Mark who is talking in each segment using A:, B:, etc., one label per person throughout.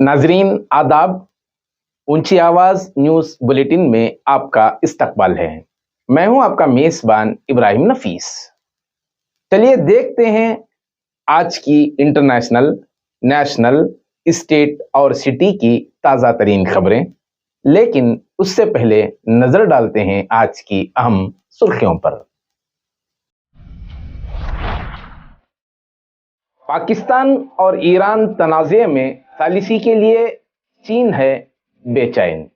A: नाजरीन आदाब, ऊंची आवाज न्यूज बुलेटिन में आपका इस्तकबाल है। मैं हूं आपका मेजबान इब्राहिम नफीस। चलिए देखते हैं आज की इंटरनेशनल, नेशनल, स्टेट और सिटी की ताज़ा तरीन खबरें, लेकिन उससे पहले नजर डालते हैं आज की अहम सुर्खियों पर। पाकिस्तान और ईरान तनाज़े में सालिसी के लिए चीन है बेचैन।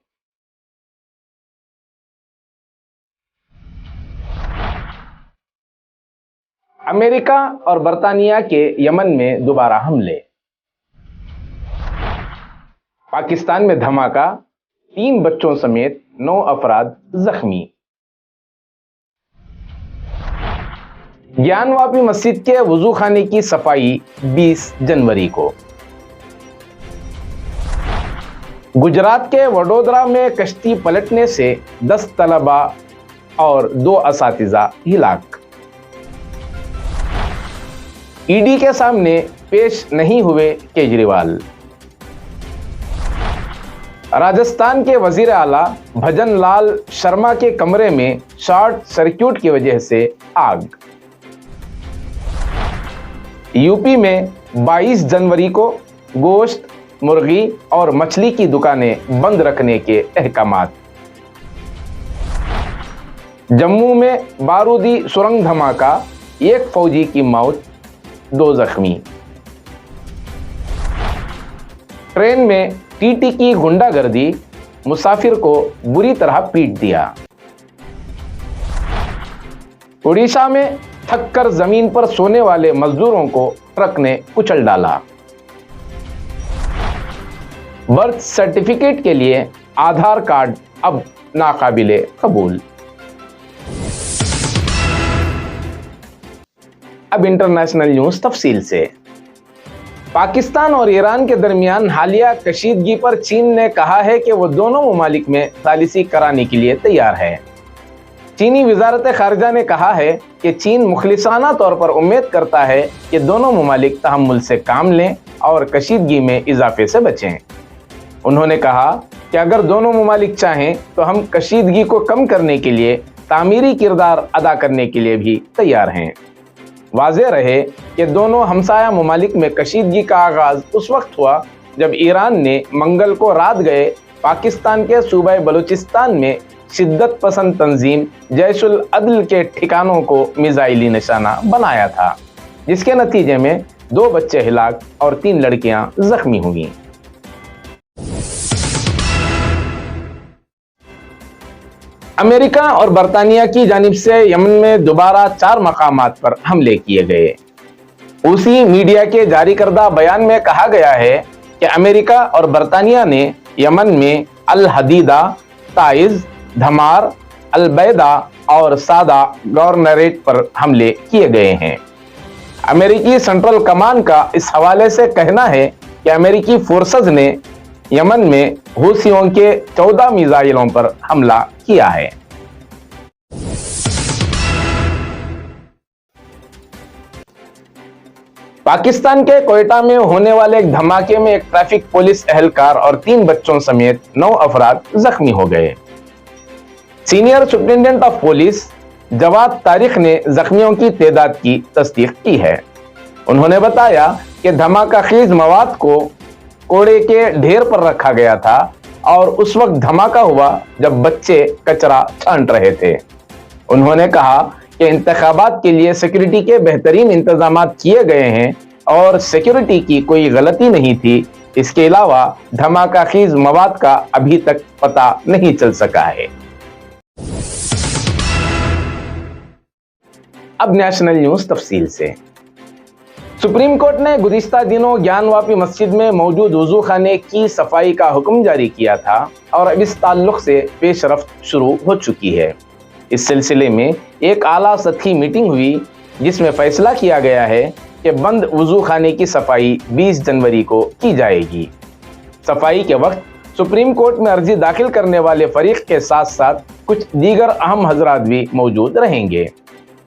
A: अमेरिका और बरतानिया के यमन में दोबारा हमले। पाकिस्तान में धमाका, 3 बच्चों समेत 9 अफराद जख्मी। ज्ञानवापी मस्जिद के वजू खाने की सफाई 20 जनवरी को। गुजरात के वडोदरा में कश्ती पलटने से 10 तलबा और 2 असातिज़ा हिलाक। ईडी के सामने पेश नहीं हुए केजरीवाल। राजस्थान के वजीर आला भजन लाल शर्मा के कमरे में शॉर्ट सर्किट की वजह से आग। यूपी में 22 जनवरी को गोश्त, मुर्गी और मछली की दुकानें बंद रखने के अहकामात। जम्मू में बारूदी सुरंग धमाका, 1 फौजी की मौत, 2 जख्मी। ट्रेन में टीटी की गुंडागर्दी, मुसाफिर को बुरी तरह पीट दिया। उड़ीसा में थककर जमीन पर सोने वाले मजदूरों को ट्रक ने कुचल डाला। बर्थ सर्टिफिकेट के लिए आधार कार्ड अब नाकाबिले कबूल। अब इंटरनेशनल न्यूज तफसील से। पाकिस्तान और ईरान के दरमियान हालिया कशीदगी पर चीन ने कहा है कि वो दोनों ममालिक में सालिसी कराने के लिए तैयार है। चीनी वजारत खारजा ने कहा है कि चीन मुखलिसाना तौर पर उम्मीद करता है कि दोनों ममालिक तहम्मुल से काम लें और कशीदगी में इजाफे से बचें। उन्होंने कहा कि अगर दोनों ममालिक चाहें तो हम कशीदगी को कम करने के लिए तामीरी किरदार अदा करने के लिए भी तैयार हैं। वाज़ेह रहे कि दोनों हमसाया ममालिक में कशीदगी का आगाज उस वक्त हुआ जब ईरान ने मंगल को रात गए पाकिस्तान के सूबे बलूचिस्तान में शिद्दत पसंद तंजीम जैशुल अदल के ठिकानों को मिसाइली निशाना बनाया था, जिसके नतीजे में 2 बच्चे हिलाक और 3 लड़कियां जख्मी हुई। अमेरिका और बरतानिया की जानिब से यमन में दोबारा 4 मकामात पर हमले किए गए। उसी मीडिया के जारी करदा बयान में कहा गया है कि अमेरिका और बरतानिया ने यमन में अल हदीदा, ताइज, धमार, अलबैदा और सादा गवर्नरेट पर हमले किए गए हैं। अमेरिकी सेंट्रल कमान का इस हवाले से कहना है कि अमेरिकी फोर्सेस ने यमन में हूसियों के 14 मिसाइलों पर हमला किया है। पाकिस्तान के कोयटा में होने वाले एक धमाके में एक ट्रैफिक पुलिस एहलकार और 3 बच्चों समेत 9 अफराद जख्मी हो गए। Senior superintendent of police Jawad Tariq ने जख्मियों की तादाद की तस्दीक की है। उन्होंने बताया कि धमाका खीज मवाद को कोड़े के ढेर पर रखा गया था और उस वक्त धमाका हुआ जब बच्चे कचरा छांट रहे थे। उन्होंने कहा कि इंतखाबात के लिए सिक्योरिटी के बेहतरीन इंतजाम किए गए हैं और सिक्योरिटी की कोई गलती नहीं थी। इसके अलावा धमाका खीज मवाद का अभी तक पता नहीं चल सका है। अब नेशनल न्यूज तफसील से। सुप्रीम कोर्ट ने गुज़िश्ता दिनों ज्ञानवापी मस्जिद में मौजूद वजू खाने की सफाई का हुक्म जारी किया था और अब इस ताल्लुक से पेशरफ्त शुरू हो चुकी है। इस सिलसिले में एक आला सतही मीटिंग हुई जिसमें फैसला किया गया है कि बंद वजू खाने की सफाई 20 जनवरी को की जाएगी। सफाई के वक्त सुप्रीम कोर्ट में अर्जी दाखिल करने वाले फरीक के साथ साथ कुछ दीगर अहम हजरात भी मौजूद रहेंगे।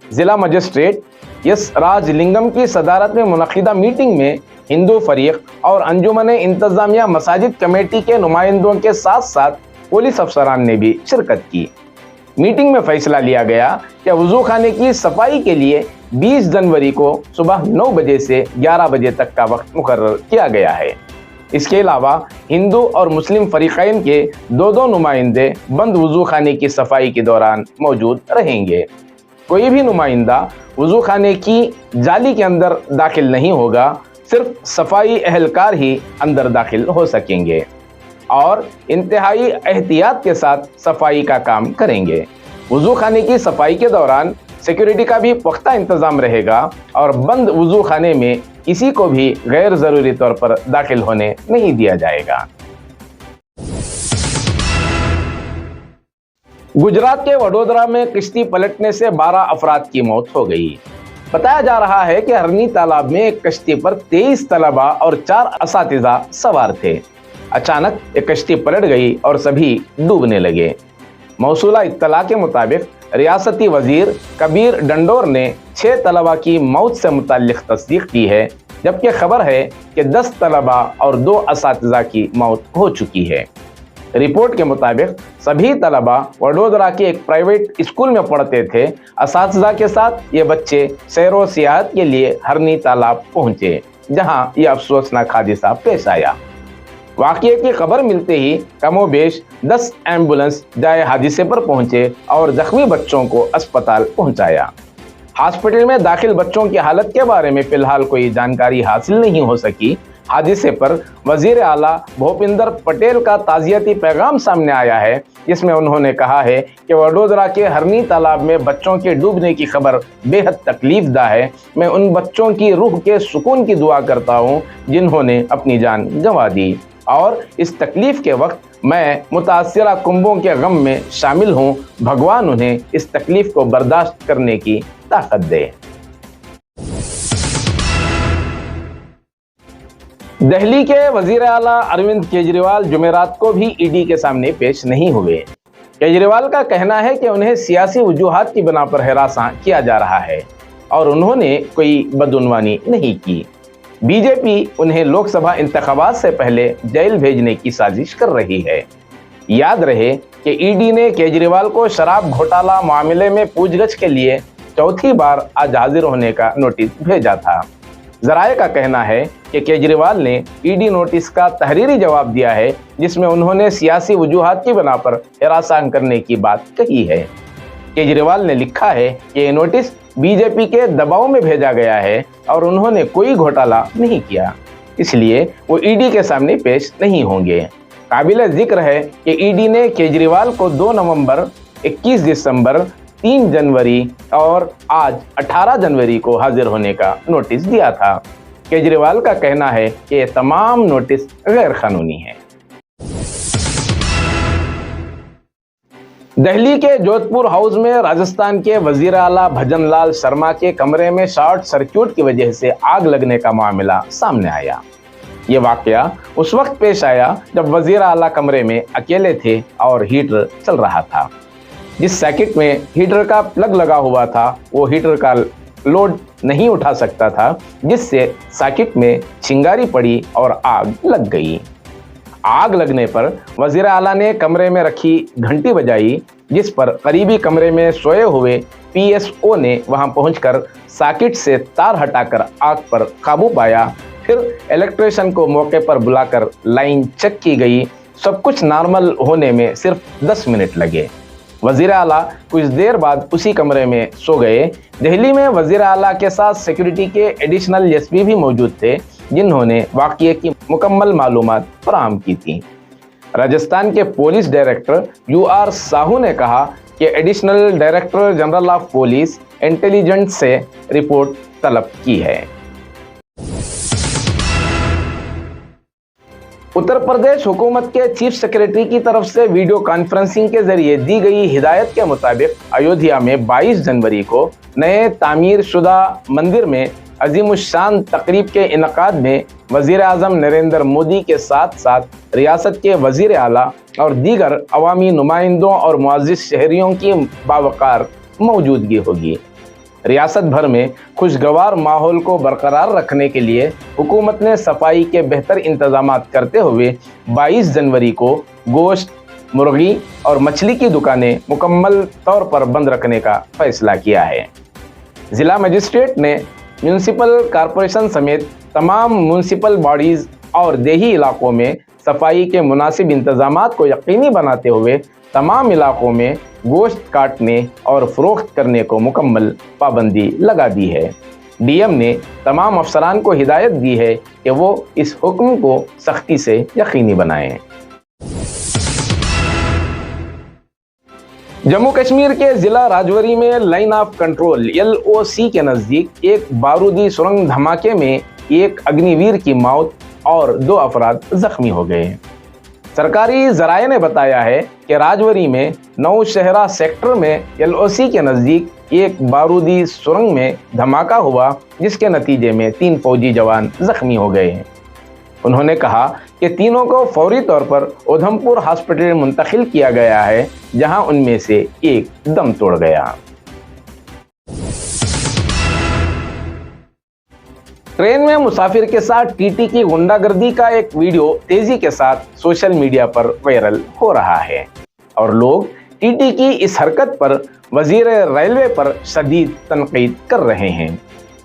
A: जिला मजिस्ट्रेट, यस राजलिंगम की सदारत में मुनक्किदा मीटिंग में हिंदू फरीक और अंजुमन इंतजामिया मसाजिद कमेटी के नुमाइंदों के साथ साथ पुलिस अफसरान ने भी शिरकत की। मीटिंग में फैसला लिया गया कि वजू खाने की सफाई के लिए 20 जनवरी को सुबह 9 बजे से 11 बजे तक का वक्त मुकर्रर किया गया है। इसके अलावा हिंदू और मुस्लिम फरीक़ैन के दो नुमाइंदे बंद वजू खाने की सफाई के दौरान मौजूद रहेंगे। कोई भी नुमाइंदा वजू खाने की जाली के अंदर दाखिल नहीं होगा, सिर्फ सफाई एहलकार ही अंदर दाखिल हो सकेंगे और इंतहाई एहतियात के साथ सफाई का काम करेंगे। वजू खाने की सफाई के दौरान सिक्योरिटी का भी पुख्ता इंतजाम रहेगा और बंद वजू खाने में किसी को भी गैर जरूरी तौर पर दाखिल होने नहीं दिया जाएगा। गुजरात के वडोदरा में किश्ती पलटने से 12 अफराद की मौत हो गई। बताया जा रहा है कि हरनी तालाब में एक कश्ती पर 23 तलबा और 4 असातिज़ा सवार थे। अचानक एक कश्ती पलट गई और सभी डूबने लगे। मौसूला इत्तला के मुताबिक रियासती वजीर कबीर डंडोर ने 6 तलबा की मौत से मुताल्लिक तस्दीक की है, जबकि खबर है कि 10 तलबा और 2 असातिज़ा की मौत हो चुकी है। रिपोर्ट के मुताबिक सभी तलबा वडोदरा के एक प्राइवेट स्कूल में पढ़ते थे। असातिज़ा के साथ ये बच्चे सैर व सियाहत के लिए हरनी तालाब पहुंचे, जहां यह अफसोसनाक हादसा पेश आया। वाक़ये की खबर मिलते ही कमोबेश 10 एम्बुलेंस जाए हादसे पर पहुंचे और जख्मी बच्चों को अस्पताल पहुंचाया। हॉस्पिटल में दाखिल बच्चों की हालत के बारे में फिलहाल कोई जानकारी हासिल नहीं हो सकी। हादसे पर वजीर आला भूपिंदर पटेल का ताज़ियती पैगाम सामने आया है, जिसमें उन्होंने कहा है कि वडोदरा के हरनी तालाब में बच्चों के डूबने की खबर बेहद तकलीफदा है। मैं उन बच्चों की रूह के सुकून की दुआ करता हूं जिन्होंने अपनी जान गंवा दी, और इस तकलीफ के वक्त मैं मुतासिरा कुंबों के गम में शामिल हूं। भगवान उन्हें इस तकलीफ को बर्दाश्त करने की ताकत दे। दिल्ली के वजीर आला अरविंद केजरीवाल जुमेरात को भी ईडी के सामने पेश नहीं हुए। केजरीवाल का कहना है कि उन्हें सियासी वजूहात की बिना पर हिरासा किया जा रहा है और उन्होंने कोई बदउनवानी नहीं की। बीजेपी उन्हें लोकसभा इंतखाबात से पहले जेल भेजने की साजिश कर रही है। याद रहे कि ईडी ने केजरीवाल को शराब घोटाला मामले में पूछगछ के लिए चौथी बार आज हाजिर होने का नोटिस भेजा था। जराये का कहना है कि केजरीवाल ने ईडी नोटिस का तहरीरी जवाब दिया है, जिसमें उन्होंने सियासी वजूहात की बिना पर हिरासत करने की बात कही है। केजरीवाल ने लिखा है कि ये नोटिस बीजेपी के दबाव में भेजा गया है और उन्होंने कोई घोटाला नहीं किया, इसलिए वो ईडी के सामने पेश नहीं होंगे। काबिल जिक्र है कि ईडी ने केजरीवाल को 2 नवंबर, 21 दिसंबर, 3 जनवरी और आज 18 जनवरी को हाजिर होने का नोटिस दिया था। केजरीवाल का कहना है कि ये तमाम नोटिस गैर कानूनी है। दिल्ली के जोधपुर हाउस में राजस्थान के वजीर आला भजन लाल शर्मा के कमरे में शॉर्ट सर्किट की वजह से आग लगने का मामला सामने आया। ये वाकया उस वक्त पेश आया जब वजीर आला कमरे में अकेले थे और हीटर चल रहा था। जिस सैकिट में हीटर का प्लग लगा हुआ था वो हीटर का लोड नहीं उठा सकता था, जिससे सैकिट में चिंगारी पड़ी और आग लग गई। आग लगने पर वजीर आला ने कमरे में रखी घंटी बजाई, जिस पर करीबी कमरे में सोए हुए पीएसओ ने वहां पहुंचकर सैकिट से तार हटाकर आग पर काबू पाया। फिर इलेक्ट्रिशियन को मौके पर बुलाकर लाइन चेक की गई। सब कुछ नॉर्मल होने में सिर्फ 10 मिनट लगे। वजीर आला कुछ देर बाद उसी कमरे में सो गए। दिल्ली में वजीर आला के साथ सिक्योरिटी के एडिशनल एसपी भी मौजूद थे, जिन्होंने वाकये की मुकम्मल मालूमात फराहम की थी। राजस्थान के पुलिस डायरेक्टर यूआर साहू ने कहा कि additional director general of police intelligence से रिपोर्ट तलब की है। उत्तर प्रदेश हुकूमत के चीफ सेक्रेटरी की तरफ से वीडियो कॉन्फ्रेंसिंग के जरिए दी गई हिदायत के मुताबिक अयोध्या में 22 जनवरी को नए तामीर शुदा मंदिर में अजीमुशान तकरीब के इनकाद में वजीर आज़म नरेंद्र मोदी के साथ साथ रियासत के वजीर आला और दीगर अवामी नुमाइंदों और मुअज़्ज़िज़ शहरियों की बावकार मौजूदगी होगी। रियासत भर में खुशगवार माहौल को बरकरार रखने के लिए हुकूमत ने सफाई के बेहतर इंतजाम करते हुए 22 जनवरी को गोश्त, मुर्गी और मछली की दुकानें मुकम्मल तौर पर बंद रखने का फैसला किया है। जिला मजिस्ट्रेट ने म्यूनिसिपल कॉरपोरेशन समेत तमाम म्यूनिसिपल बॉडीज और देही इलाकों में सफाई के मुनासिब इंतजामात को यकीनी बनाते हुए तमाम इलाकों में गोश्त काटने और फरोख्त करने को मुकम्मल पाबंदी लगा दी है। डीएम ने तमाम अफसरान को हिदायत दी है कि वो इस हुक्म को सख्ती से यकीनी बनाएं। जम्मू कश्मीर के जिला राजौरी में लाइन ऑफ कंट्रोल LOC के नज़दीक एक बारूदी सुरंग धमाके में एक अग्निवीर की मौत और 2 अफराद जख्मी हो गए। सरकारी जराये ने बताया है कि राजौरी में नौशहरा सेक्टर में LOC के नज़दीक एक बारूदी सुरंग में धमाका हुआ, जिसके नतीजे में 3 फौजी जवान जख्मी हो गए हैं। उन्होंने कहा कि तीनों को फौरी तौर पर उधमपुर हॉस्पिटल मुंतकिल किया गया है, जहां उनमें से एक दम तोड़ गया। ट्रेन में मुसाफिर के साथ टीटी की गुंडागर्दी का एक वीडियो तेजी के साथ सोशल मीडिया पर वायरल हो रहा है और लोग टीटी की इस हरकत पर वजीर रेलवे पर शदीद तनकीद कर रहे हैं।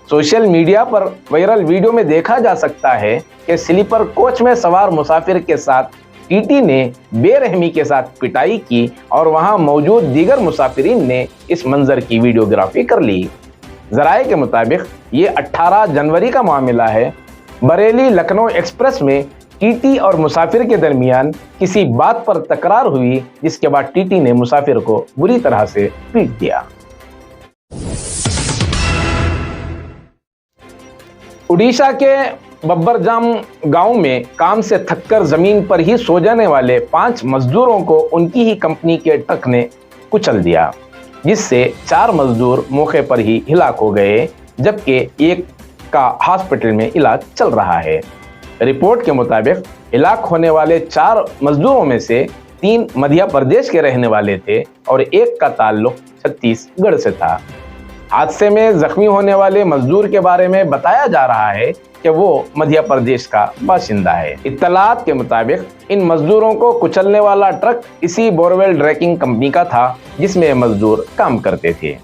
A: सोशल मीडिया पर वायरल वीडियो में देखा जा सकता है कि स्लीपर कोच में सवार मुसाफिर के साथ टीटी ने बेरहमी के साथ पिटाई की और वहां मौजूद दीगर मुसाफिरीन ने इस मंजर की वीडियोग्राफी कर ली। जराये के मुताबिक ये 18 जनवरी का मामला है। बरेली लखनऊ एक्सप्रेस में टीटी और मुसाफिर के दरमियान किसी बात पर तकरार हुई, जिसके बाद टीटी ने मुसाफिर को बुरी तरह से पीट दिया। उड़ीसा के बब्बरजाम गांव में काम से थककर जमीन पर ही सो जाने वाले 5 मजदूरों को उनकी ही कंपनी के ट्रक ने कुचल दिया, जिससे 4 मजदूर मौके पर ही हिलाक हो गए, जबकि एक का हॉस्पिटल में इलाज चल रहा है। रिपोर्ट के मुताबिक हिलाक होने वाले 4 मजदूरों में से 3 मध्य प्रदेश के रहने वाले थे और एक का ताल्लुक छत्तीसगढ़ से था। हादसे में जख्मी होने वाले मजदूर के बारे में बताया जा रहा है कि वो मध्य प्रदेश का बाशिंदा है। इत्तलात के मुताबिक इन मजदूरों को कुचलने वाला ट्रक इसी बोरवेल ड्रैकिंग कंपनी का था, जिसमें मजदूर काम करते थे।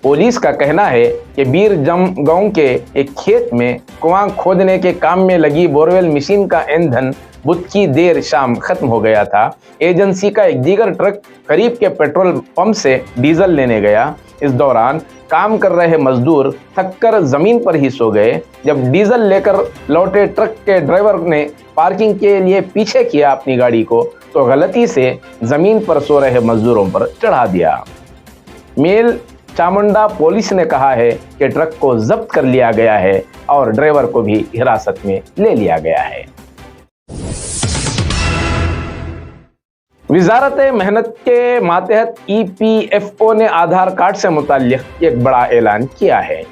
A: पुलिस का कहना है कि बीरजम गांव के एक खेत में कुआं खोदने के काम में लगी बोरवेल मशीन का ईंधन बुध की देर शाम खत्म हो गया था। एजेंसी का एक दीगर ट्रक करीब के पेट्रोल पंप से डीजल लेने गया। इस दौरान काम कर रहे मजदूर थककर जमीन पर ही सो गए। जब डीजल लेकर लौटे ट्रक के ड्राइवर ने पार्किंग के लिए पीछे किया अपनी गाड़ी को, तो गलती से जमीन पर सो रहे मजदूरों पर चढ़ा दिया। मेल चामुंडा पुलिस ने कहा है कि ट्रक को जब्त कर लिया गया है और ड्राइवर को भी हिरासत में ले लिया गया है। वजारत मेहनत के मातहत EPFO ने आधार कार्ड से मुताल्लिक एक बड़ा ऐलान किया है।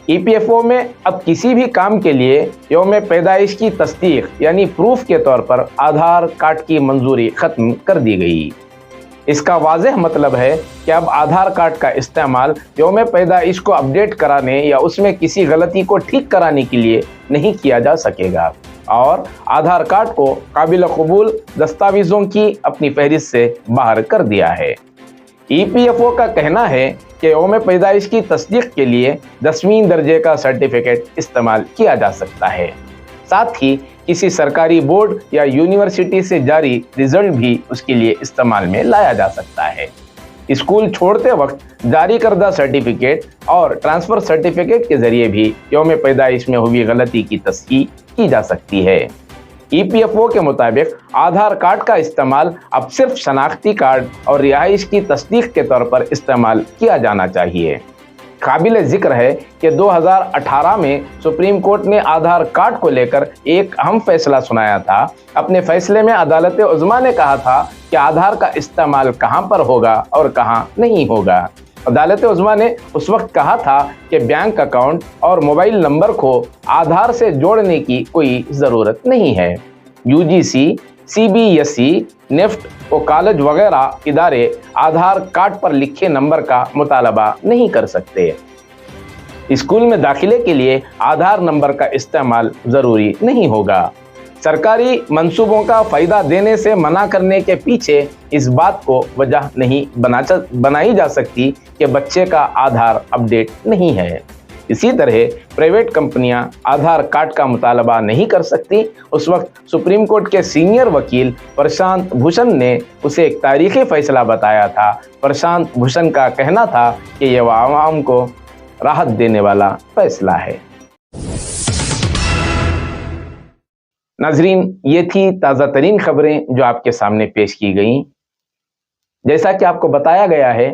A: EPFO में अब किसी भी काम के लिए यौम पैदाइश की तस्दीक यानी प्रूफ के तौर पर आधार कार्ड की मंजूरी खत्म कर दी गई। इसका वाज़ेह मतलब है कि अब आधार कार्ड का इस्तेमाल यौम पैदाइश को अपडेट कराने या उसमें किसी गलती को ठीक कराने के लिए नहीं किया जा सकेगा और आधार कार्ड को काबिल कबूल दस्तावेज़ों की अपनी फहरिस्त से बाहर कर दिया है। EPFO का कहना है कि यौम पैदाइश की तस्दीक के लिए 10वीं दर्जे का सर्टिफिकेट इस्तेमाल किया जा सकता है। साथ ही किसी सरकारी बोर्ड या यूनिवर्सिटी से जारी रिजल्ट भी उसके लिए इस्तेमाल में लाया जा सकता है। स्कूल छोड़ते वक्त जारी करदा सर्टिफिकेट और ट्रांसफ़र सर्टिफिकेट के जरिए भी यौम पैदाइश में हुई गलती की तस्दीक की जा सकती है। EPFO के मुताबिक आधार कार्ड का इस्तेमाल अब सिर्फ शनाख्ती कार्ड और रिहाइश की तस्दीक के तौर पर इस्तेमाल किया जाना चाहिए। काबिल जिक्र है कि 2018 में सुप्रीम कोर्ट ने आधार कार्ड को लेकर एक अहम फैसला सुनाया था। अपने फैसले में अदालत उज़्मा ने कहा था कि आधार का इस्तेमाल कहां पर होगा और कहां नहीं होगा। अदालत उज़्मा ने उस वक्त कहा था कि बैंक अकाउंट और मोबाइल नंबर को आधार से जोड़ने की कोई ज़रूरत नहीं है। UGC, CBSE, नेफ्ट और कॉलेज वगैरह इदारे आधार कार्ड पर लिखे नंबर का मुतालबा नहीं कर सकते। स्कूल में दाखिले के लिए आधार नंबर का इस्तेमाल जरूरी नहीं होगा। सरकारी मंसूबों का फायदा देने से मना करने के पीछे इस बात को वजह नहीं बनाई जा सकती कि बच्चे का आधार अपडेट नहीं है। इसी तरह प्राइवेट कंपनियां आधार कार्ड का मुतालबा नहीं कर सकती। उस वक्त सुप्रीम कोर्ट के सीनियर वकील प्रशांत भूषण ने उसे एक तारीखी फैसला बताया था। प्रशांत भूषण का कहना था कि यह आवाम को राहत देने वाला फैसला है। नाजरीन, ये थी ताज़ा तरीन खबरें जो आपके सामने पेश की गई। जैसा कि आपको बताया गया है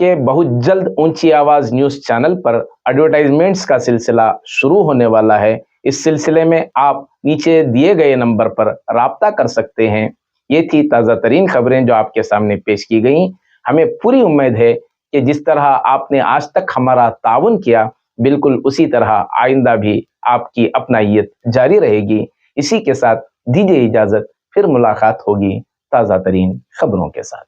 A: कि बहुत जल्द ऊंची आवाज न्यूज़ चैनल पर एडवर्टाइजमेंट्स का सिलसिला शुरू होने वाला है। इस सिलसिले में आप नीचे दिए गए नंबर पर राब्ता कर सकते हैं। ये थी ताज़ा तरीन खबरें जो आपके सामने पेश की गई। हमें पूरी उम्मीद है कि जिस तरह आपने आज तक हमारा ताउन किया, बिल्कुल उसी तरह आइंदा भी आपकी अपनाइयत जारी रहेगी। इसी के साथ दीजिए इजाजत, फिर मुलाकात होगी ताज़ा तरीन खबरों के साथ।